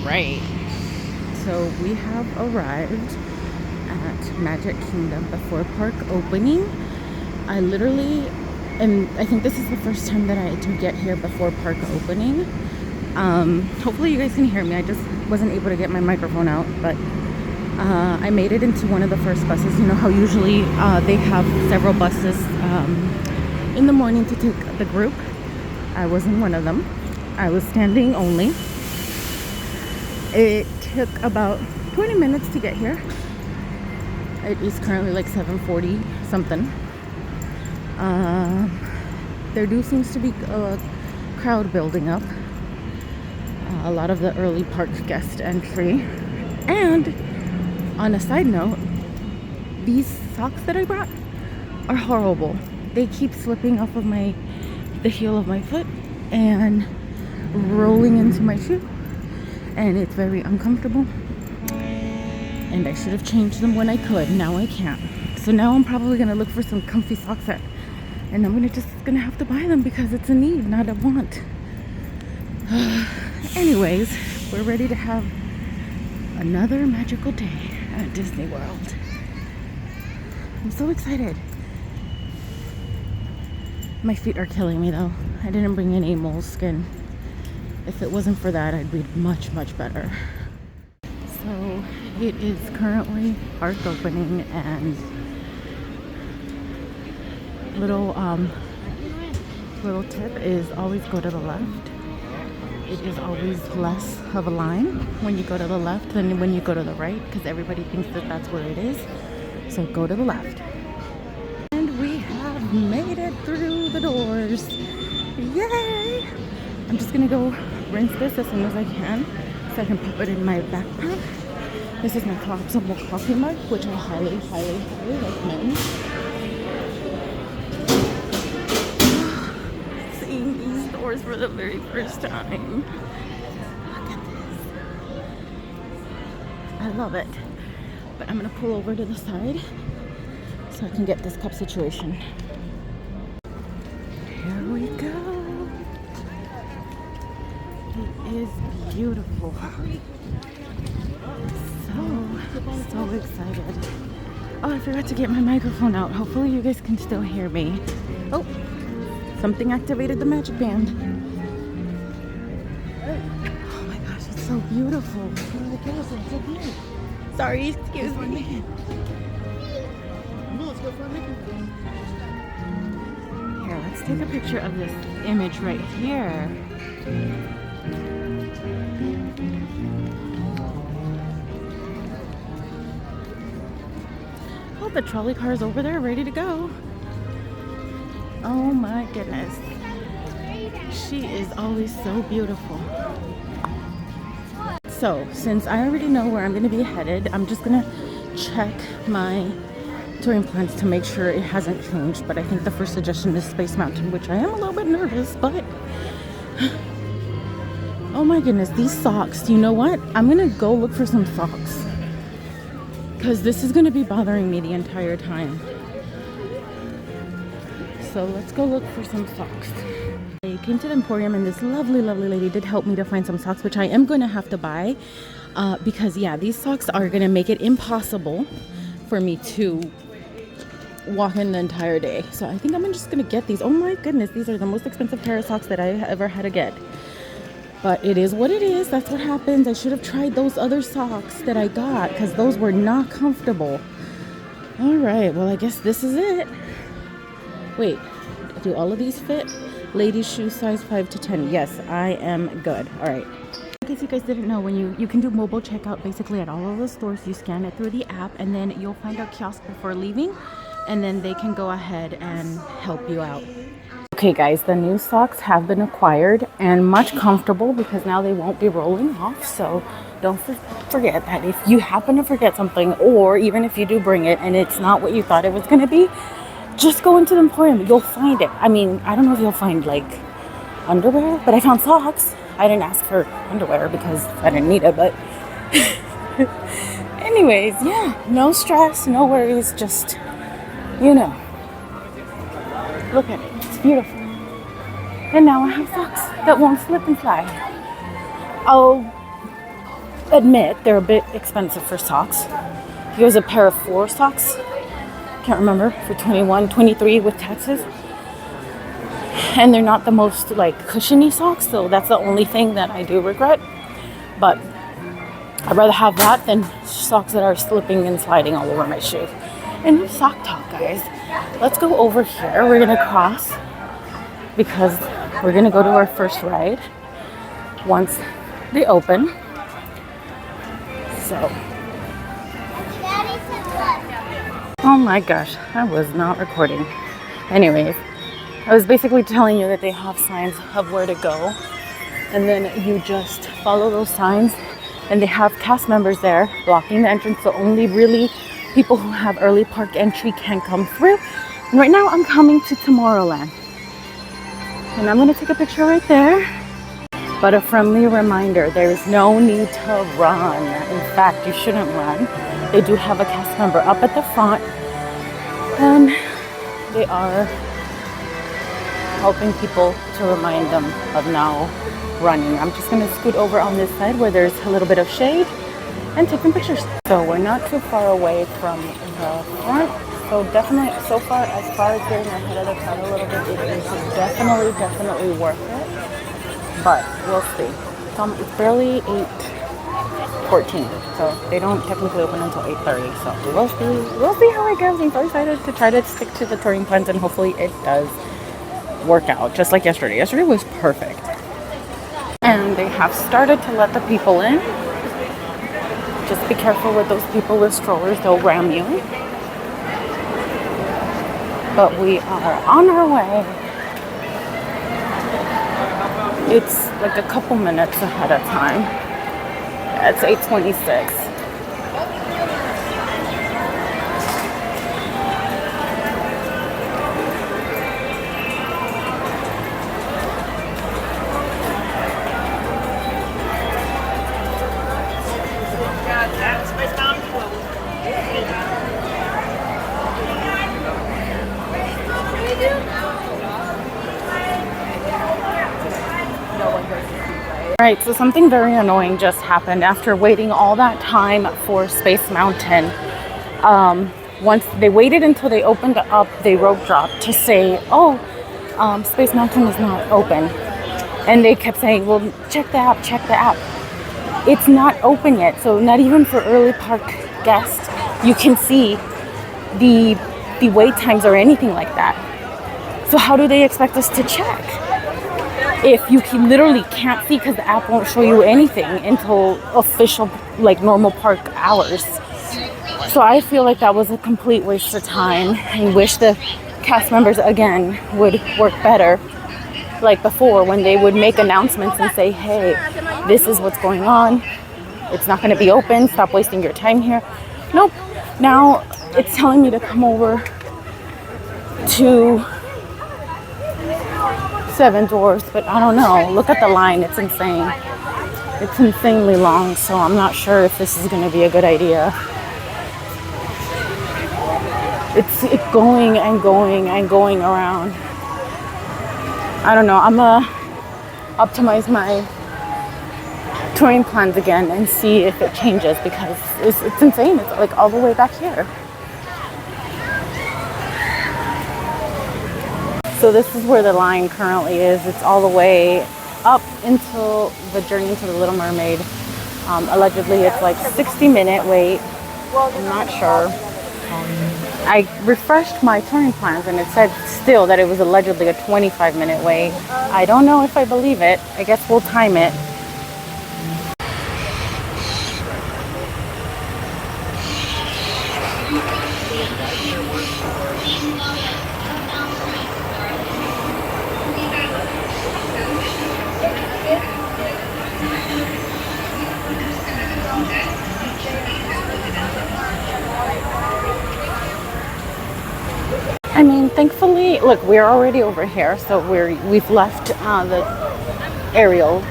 right. So we have arrived at Magic Kingdom before park opening. I literally, and I think this is the first time that I do get here before park opening. Hopefully you guys can hear me. I just wasn't able to get my microphone out, but I made it into one of the first buses. You know how usually they have several buses in the morning to take the group. I was in one of them. I was standing only. It took about 20 minutes to get here. It is currently like 7:40 something. There seems to be a crowd building up. A lot of the early park guest entry. And on a side note, these socks that I brought are horrible. They keep slipping off of the heel of my foot and rolling into my shoe, and it's very uncomfortable. And I should have changed them when I could. Now I can't. So now I'm probably gonna look for some comfy socks and I'm gonna have to buy them because it's a need, not a want. Anyways, we're ready to have another magical day at Disney World. I'm so excited. My feet are killing me though. I didn't bring any moleskin. If it wasn't for that, I'd be much, much better. So it is currently park opening, and little tip is always go to the left. It is always less of a line when you go to the left than when you go to the right, because everybody thinks that that's where it is. So go to the left. And we have made it through the doors. Yay! I'm just gonna go rinse this as soon as I can so I can pop it in my backpack. This is my collapsible coffee mug, which I highly, highly, highly recommend. Seeing these doors for the very first time. Look at this. I love it. But I'm gonna pull over to the side so I can get this cup situation. Here we go. It is beautiful. So excited. Oh, I forgot to get my microphone out. Hopefully you guys can still hear me. Oh, something activated the magic band. Oh my gosh, it's so beautiful. Sorry, excuse me. Here, let's take a picture of this image right here. Oh, the trolley car is over there, ready to go. Oh my goodness. She is always so beautiful. So, since I already know where I'm going to be headed, I'm just going to check my touring plans to make sure it hasn't changed. But I think the first suggestion is Space Mountain, which I am a little bit nervous, but oh my goodness, these socks. You know what? I'm going to go look for some socks, because this is going to be bothering me the entire time. So let's go look for some socks. I came to the Emporium, and this lovely, lovely lady did help me to find some socks, which I am going to have to buy because, yeah, these socks are going to make it impossible for me to walk in the entire day. So I think I'm just going to get these. Oh my goodness, these are the most expensive pair of socks that I ever had to get. But it is what it is. That's what happens. I should have tried those other socks that I got, because those were not comfortable. All right, well, I guess this is it. Wait, do all of these fit? Ladies shoe size 5 to 10. Yes, I am good. All right. In case you guys didn't know, when you can do mobile checkout basically at all of the stores. You scan it through the app, and then you'll find a kiosk before leaving, and then they can go ahead and help you out. Okay guys, the new socks have been acquired, and much comfortable because now they won't be rolling off. So don't forget that if you happen to forget something, or even if you do bring it and it's not what you thought it was going to be, just go into the Emporium. You'll find it. I mean, I don't know if you'll find like underwear, but I found socks. I didn't ask for underwear because I didn't need it, but anyways, yeah, no stress, no worries, just, you know, look at it. It's beautiful. And now I have socks that won't slip and fly. Oh, admit they're a bit expensive for socks. It was a pair of 4 socks, can't remember, for 21, 23 with taxes. And they're not the most like cushiony socks, so that's the only thing that I do regret. But I'd rather have that than socks that are slipping and sliding all over my shoes. And no sock talk, guys. Let's go over here. We're gonna cross because we're gonna go to our first ride once they open. So, oh my gosh, I was not recording. Anyways, I was basically telling you that they have signs of where to go, and then you just follow those signs, and they have cast members there blocking the entrance, so only really people who have early park entry can come through. And right now I'm coming to Tomorrowland, and I'm gonna take a picture right there. But a friendly reminder, there is no need to run. In fact, you shouldn't run. They do have a cast member up at the front, and they are helping people to remind them of now running. I'm just gonna scoot over on this side where there's a little bit of shade and take some pictures. So we're not too far away from the front. So definitely, so far as getting ahead of the crowd a little bit, it is definitely worth it. But we'll see. It's barely 8:14, so they don't technically open until 8:30. So we'll see how it goes. I'm so excited to try to stick to the touring plans, and hopefully it does work out just like yesterday. Yesterday was perfect. And they have started to let the people in. Just be careful with those people with strollers, they'll ram you. But we are on our way. It's like a couple minutes ahead of time. Yeah, it's 8:26. Right, so something very annoying just happened after waiting all that time for Space Mountain. Once they waited until they opened up, they rope dropped to say, oh, Space Mountain is not open. And they kept saying, well, check the app, check the app. It's not open yet, so not even for early park guests, you can see the wait times or anything like that. So how do they expect us to check if you literally can't see, because the app won't show you anything until official, like, normal park hours? So I feel like that was a complete waste of time, and wish the cast members again would work better like before, when they would make announcements and say, hey, this is what's going on, it's not going to be open, stop wasting your time here. Nope, now it's telling me to come over to Seven Dwarfs, but I don't know. Look at the line, it's insane. It's insanely long, so I'm not sure if this is going to be a good idea. It's going and going and going around. I don't know. I'm gonna optimize my touring plans again and see if it changes, because it's insane. It's like all the way back here. So this is where the line currently is. It's all the way up until the Journey into the Little Mermaid. Allegedly, it's like 60-minute wait. I'm not sure. I refreshed my touring plans and it said still that it was allegedly a 25-minute wait. I don't know if I believe it. I guess we'll time it. I mean, thankfully, look, we're already over here, so we've left the aerial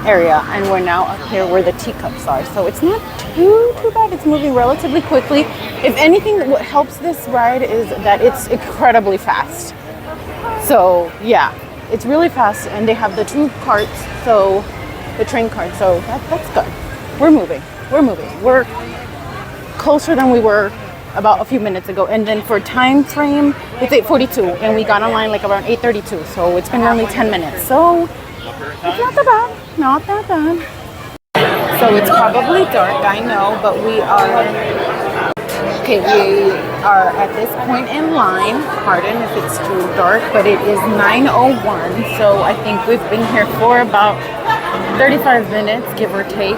area, and we're now up here where the teacups are. So it's not too bad. It's moving relatively quickly. If anything, what helps this ride is that it's incredibly fast. So yeah, it's really fast, and they have the two carts, so the train carts. So that's good. we're moving. We're moving. We're closer than we were about a few minutes ago. And then for time frame, it's 8:42, and we got online like around 8:32. So it's been only 10 minutes. So it's not that bad. Not that bad. So it's probably dark, I know, but we are at this point in line. Pardon if it's too dark, but it is 9:01. So I think we've been here for about 35 minutes, give or take.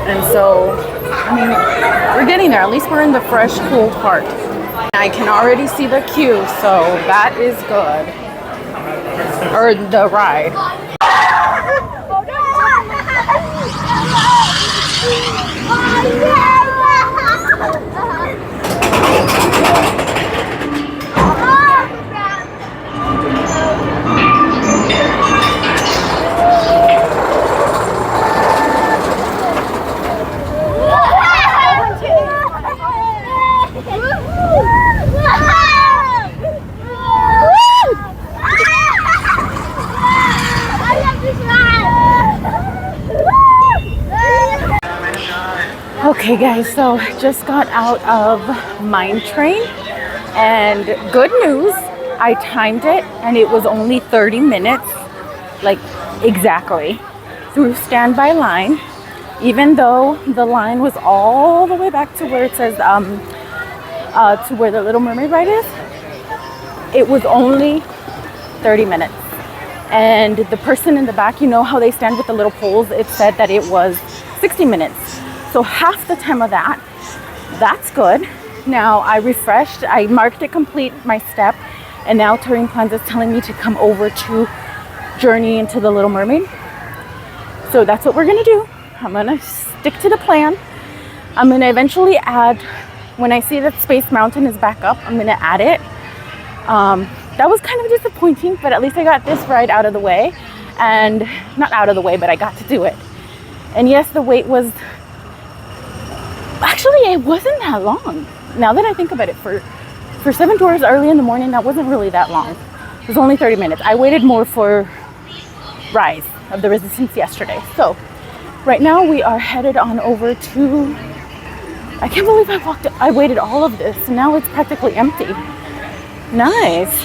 And so, I mean, we're getting there. At least we're in the fresh, cool part. I can already see the queue, so that is good. Or the ride. Okay guys, so just got out of Mine Train, and good news, I timed it and it was only 30 minutes, like exactly, through standby line, even though the line was all the way back to where it says, to where the Little Mermaid ride is. It was only 30 minutes. And the person in the back, you know how they stand with the little poles, it said that it was 60 minutes. So half the time of that, that's good. Now I refreshed, I marked it complete, my step, and now Touring Plans is telling me to come over to Journey into the Little Mermaid. So that's what we're gonna do. I'm gonna stick to the plan. I'm gonna eventually add, when I see that Space Mountain is back up, I'm gonna add it. That was kind of disappointing, but at least I got this ride out of the way. And not out of the way, but I got to do it. And yes, the wait was, actually it wasn't that long. Now that I think about it, for 7 tours early in the morning, that wasn't really that long. It was only 30 minutes. I waited more for Rise of the Resistance yesterday. So right now we are headed on over to, I can't believe I waited all of this and now it's practically empty. Nice.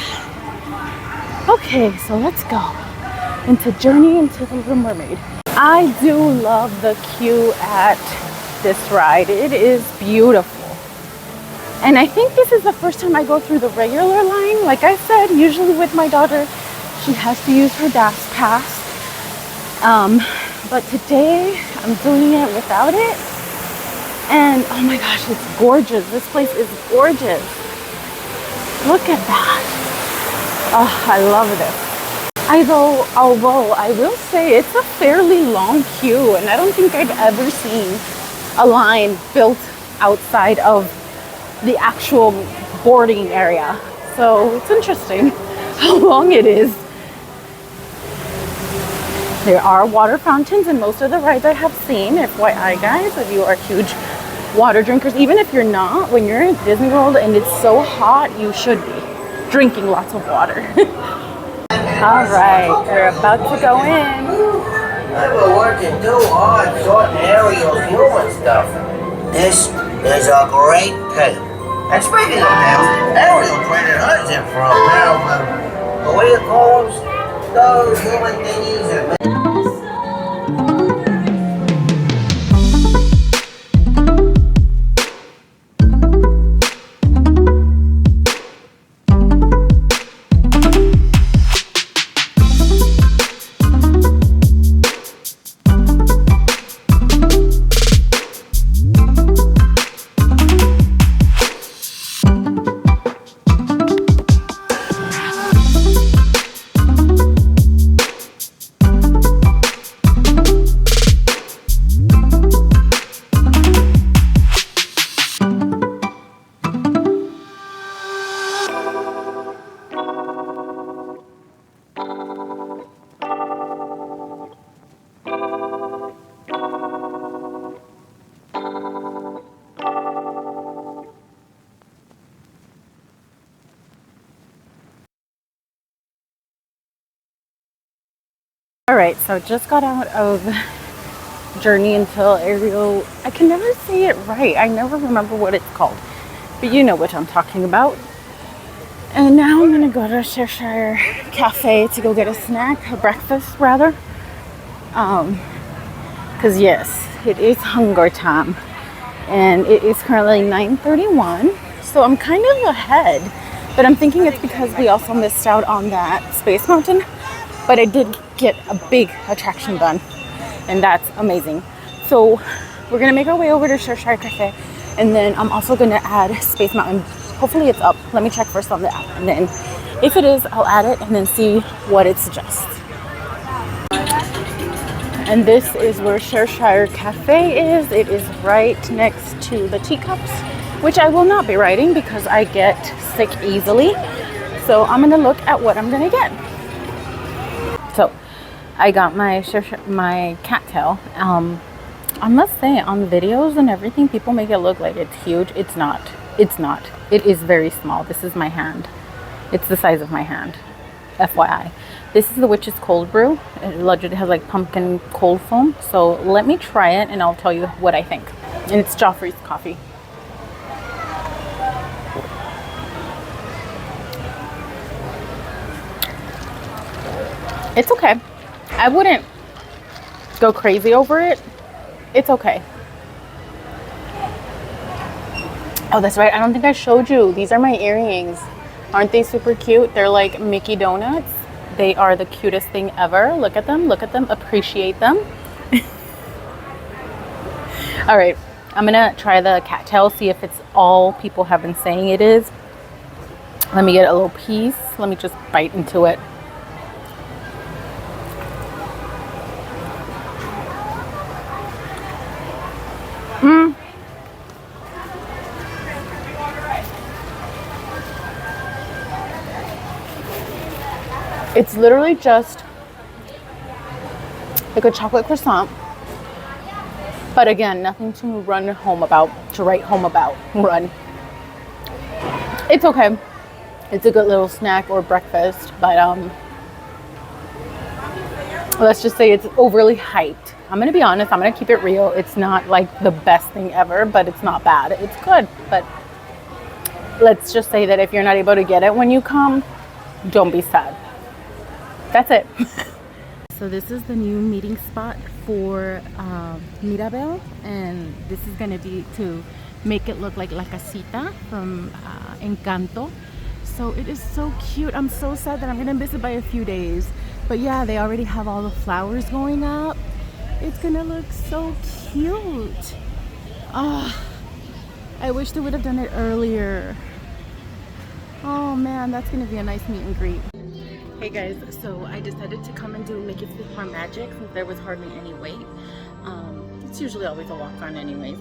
Okay, so let's go into Journey into the Little Mermaid. I do love the queue at this ride. It is beautiful. And I think this is the first time I go through the regular line. Like I said, usually with my daughter, she has to use her DAS pass. But today I'm doing it without it. And oh my gosh, it's gorgeous. This place is gorgeous. Look at that. Oh, I love this. Although I will say it's a fairly long queue, and I don't think I've ever seen a line built outside of the actual boarding area. So it's interesting how long it is. There are water fountains in most of the rides I have seen. FYI guys, if you are huge water drinkers, even if you're not, when you're in Disney World and it's so hot, you should be drinking lots of water. All right, we're about to go in. They were working too hard sorting aerial human stuff. This is a great tale. And speaking of tales, Ariel traded hers in for a pair of, what do you call those human thingies that All right, so just got out of journey until Ariel. I can never say it right. I never remember what it's called, but you know what I'm talking about. And now I'm gonna go to Cheshire Cafe to go get a snack, a breakfast rather. Because yes, it is hunger time, and it is currently 9:31. So I'm kind of ahead, but I'm thinking it's because we also missed out on that Space Mountain. But I did get a big attraction done, and that's amazing. So we're gonna make our way over to Cheshire Cafe, and then I'm also gonna add Space Mountain. Hopefully it's up. Let me check first on the app, and then if it is, I'll add it and then see what it suggests. And this is where Cheshire Cafe is. It is right next to the teacups, which I will not be riding because I get sick easily. So I'm gonna look at what I'm gonna get. So I got my cattail. I must say, on videos and everything, people make it look like it's huge. It's not. It's not. It is very small. This is my hand. It's the size of my hand. FYI. This is the Witch's Cold Brew. It allegedly has like pumpkin cold foam. So let me try it and I'll tell you what I think. And it's Joffrey's coffee. It's okay. I wouldn't go crazy over it. It's okay. Oh, that's right. I don't think I showed you. These are my earrings. Aren't they super cute? They're like Mickey donuts. They are the cutest thing ever. Look at them. Look at them. Appreciate them. All right. I'm going to try the cattail, see if it's all people have been saying it is. Let me get a little piece. Let me just bite into it. It's literally just like a chocolate croissant. But again, nothing to run home about, to write home about. Run. It's okay. It's a good little snack or breakfast, but let's just say it's overly hyped. I'm gonna be honest, I'm gonna keep it real. It's not like the best thing ever, but it's not bad. It's good, but let's just say that if you're not able to get it when you come, don't be sad. That's it. So this is the new meeting spot for Mirabel, and this is gonna be to make it look like La Casita from Encanto. So it is so cute. I'm so sad that I'm gonna miss it by a few days. But yeah, they already have all the flowers going up. It's gonna look so cute. Oh, I wish they would have done it earlier. Oh man, that's gonna be a nice meet and greet. Hey guys, so I decided to come and do Make It With Our Magic since there was hardly any wait. It's usually always a walk-on anyways.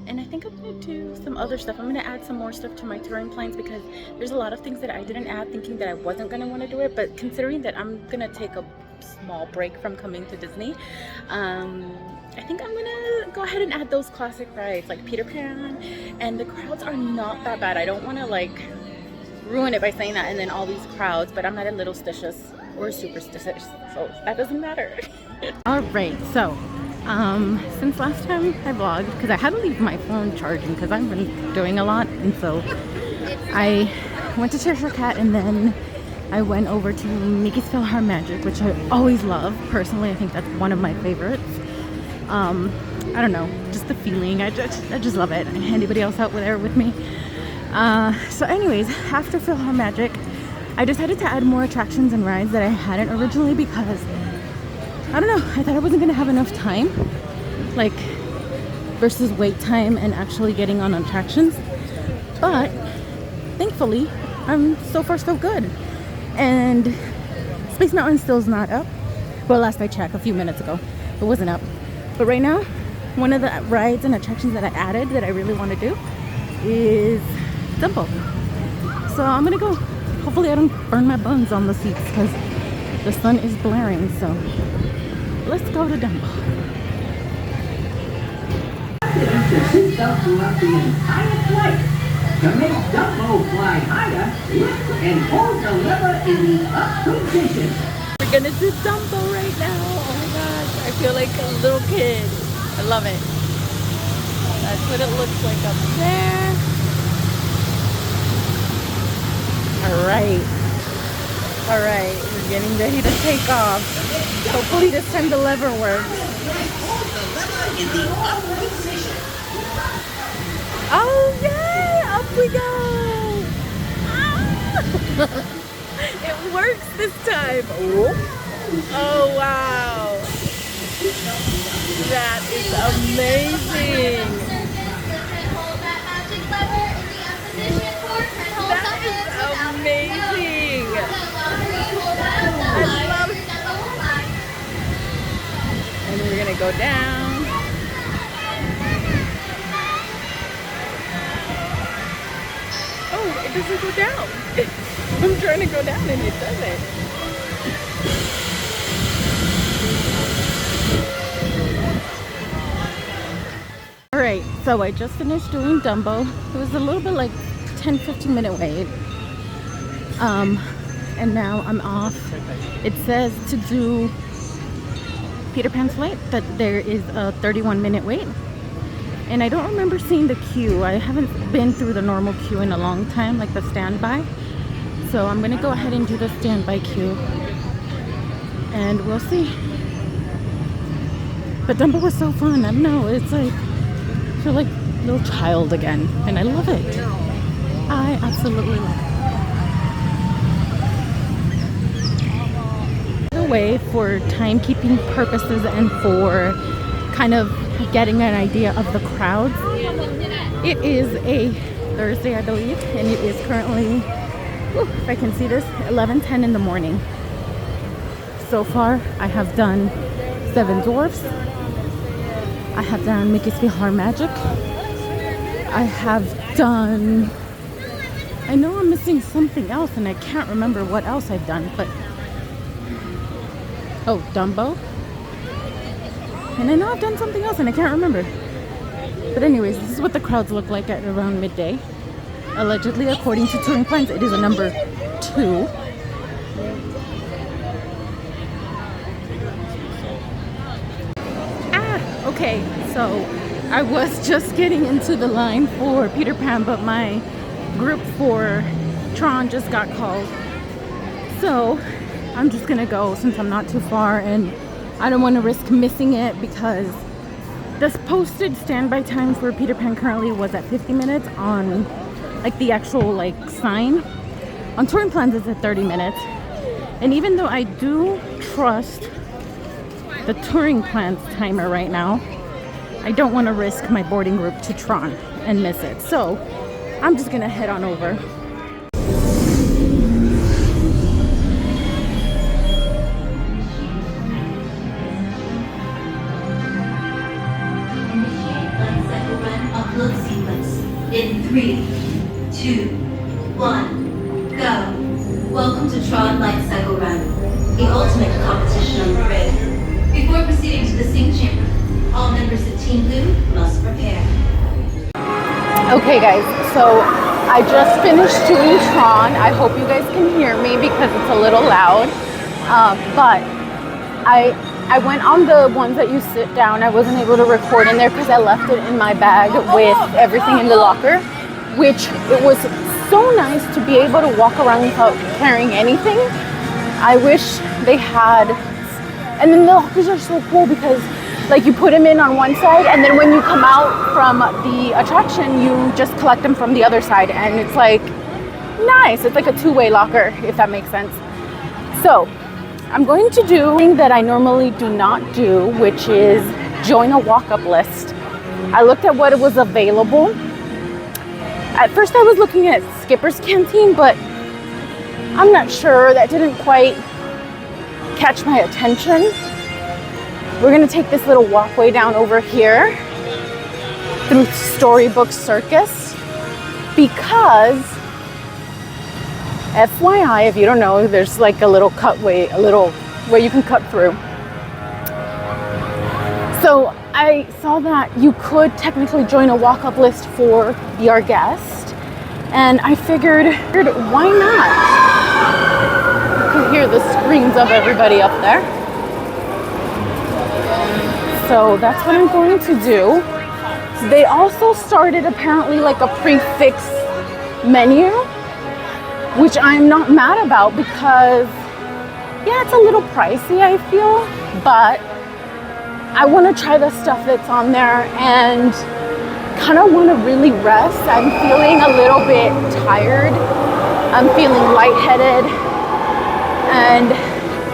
And I think I'm going to do some other stuff. I'm going to add some more stuff to my terrain plans because there's a lot of things that I didn't add thinking that I wasn't going to want to do it. But considering that I'm going to take a small break from coming to Disney, I think I'm going to go ahead and add those classic rides like Peter Pan. And the crowds are not that bad. I don't want to like ruin it by saying that and then all these crowds, but I'm not a little stitious or superstitious, so that doesn't matter. All right, so since last time I vlogged, because I had to leave my phone charging because I've been doing a lot, and so I went to Cheshire Cat and then I went over to Mickey's PhilharMagic, which I always love. Personally, I think that's one of my favorites. I don't know, just the feeling, I just love it. Anybody else out there with me? So anyways, after PhilharMagic, I decided to add more attractions and rides that I hadn't originally because, I don't know, I thought I wasn't going to have enough time, like, versus wait time and actually getting on attractions. But, thankfully, so far so good. And Space Mountain still's not up. Well, last I checked, a few minutes ago, it wasn't up. But right now, one of the rides and attractions that I added that I really want to do is Dumbo. So I'm gonna go. Hopefully I don't burn my buns on the seats because the sun is blaring. So let's go to Dumbo. To sit up throughout the entire flight. To make Dumbo fly higher, lift and hold the lever in the up position. We're gonna do Dumbo right now. Oh my gosh, I feel like a little kid. I love it. That's what it looks like up there. All right, we're getting ready to take off. Hopefully this time the lever works. Oh yay, up we go. Ah! It works this time. Oh wow. That is amazing. That is amazing. I love it. And we're gonna go down. Oh, it doesn't go down. I'm trying to go down and it doesn't. Alright, so I just finished doing Dumbo. It was a little bit like 10-15 minute wait. And now I'm off. It says to do Peter Pan's flight that there is a 31-minute wait. And I don't remember seeing the queue. I haven't been through the normal queue in a long time, like the standby. So I'm gonna go ahead and do the standby queue. And we'll see. But Dumbo was so fun. I don't know, it's like, I feel like a little child again. And I love it. I absolutely love it. Way for timekeeping purposes and for kind of getting an idea of the crowds. It is a Thursday, I believe, and it is currently, if I can see this, 11:10 in the morning. So far, I have done 7 Dwarfs. I have done Mickey's PhilharMagic. I have done, I know I'm missing something else and I can't remember what else I've done, but oh, Dumbo. And I know I've done something else and I can't remember. But anyways, this is what the crowds look like at around midday. Allegedly, according to touring plans, it is a number 2. Okay, so I was just getting into the line for Peter Pan, but my group for Tron just got called. So I'm just gonna go since I'm not too far and I don't want to risk missing it because this posted standby time for Peter Pan currently was at 50 minutes on like the actual like sign. On touring plans it's at 30 minutes. And even though I do trust the touring plans timer right now, I don't want to risk my boarding group to Tron and miss it. So I'm just gonna head on over. In 3, 2, 1, go. Welcome to Tron Light Cycle Run, the ultimate competition on the grid. Before proceeding to the sync chamber, all members of Team Blue must prepare. Okay guys, so I just finished doing Tron. I hope you guys can hear me because it's a little loud. But I went on the ones that you sit down. I wasn't able to record in there because I left it in my bag with everything in the locker, which it was so nice to be able to walk around without carrying anything. I wish they had, and then the lockers are so cool because like you put them in on one side and then when you come out from the attraction, you just collect them from the other side and it's like nice. It's like a two-way locker, if that makes sense. So I'm going to do something that I normally do not do, which is join a walk-up list. I looked at what was available. At first I was looking at Skipper's Canteen, but I'm not sure. That didn't quite catch my attention. We're gonna take this little walkway down over here through Storybook Circus because FYI, if you don't know, there's like a little cutway, a little way you can cut through. So I saw that you could technically join a walk-up list for Be Our Guest, and I figured why not? You can hear the screams of everybody up there. So that's what I'm going to do. They also started apparently like a prefix menu, which I'm not mad about because, yeah, it's a little pricey, I feel, but I want to try the stuff that's on there and kind of want to really rest. I'm feeling a little bit tired. I'm feeling lightheaded and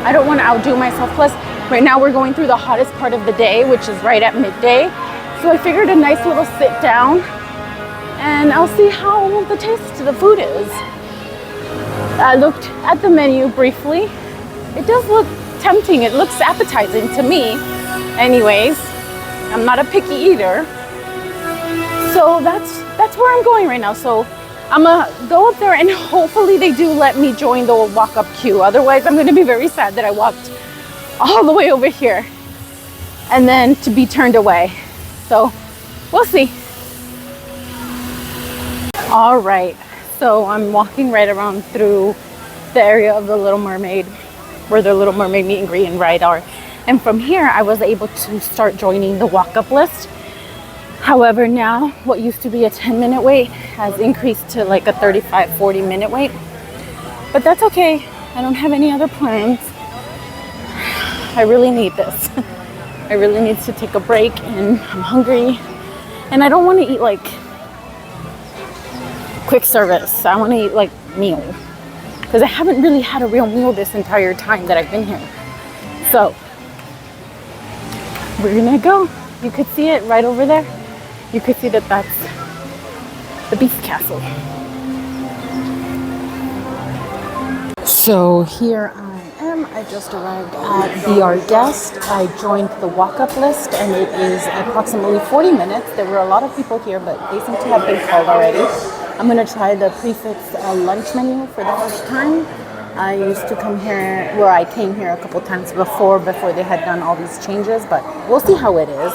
I don't want to outdo myself. Plus, right now we're going through the hottest part of the day, which is right at midday. So I figured a nice little sit down and I'll see how the taste of the food is. I looked at the menu briefly. It does look tempting. It looks appetizing to me. Anyways, I'm not a picky eater. So that's where I'm going right now. So I'm gonna go up there and hopefully they do let me join the walk-up queue. Otherwise, I'm gonna be very sad that I walked all the way over here and then to be turned away. So we'll see. All right, so I'm walking right around through the area of the Little Mermaid, where the Little Mermaid meet and greet and ride are. And from here, I was able to start joining the walk-up list. However, now what used to be a 10-minute wait has increased to like a 35, 40-minute wait. But that's okay. I don't have any other plans. I really need this. I really need to take a break and I'm hungry. And I don't want to eat like quick service. I want to eat like meal. Because I haven't really had a real meal this entire time that I've been here. So we're gonna go. You could see it right over there. You could see that that's the Beast Castle. So here I am. I just arrived at Be Our Guest. I joined the walk-up list and it is approximately 40 minutes. There were a lot of people here, but they seem to have been called already. I'm gonna try the prefix lunch menu for the first time. I used to come here, well, I came here a couple times before they had done all these changes, but we'll see how it is.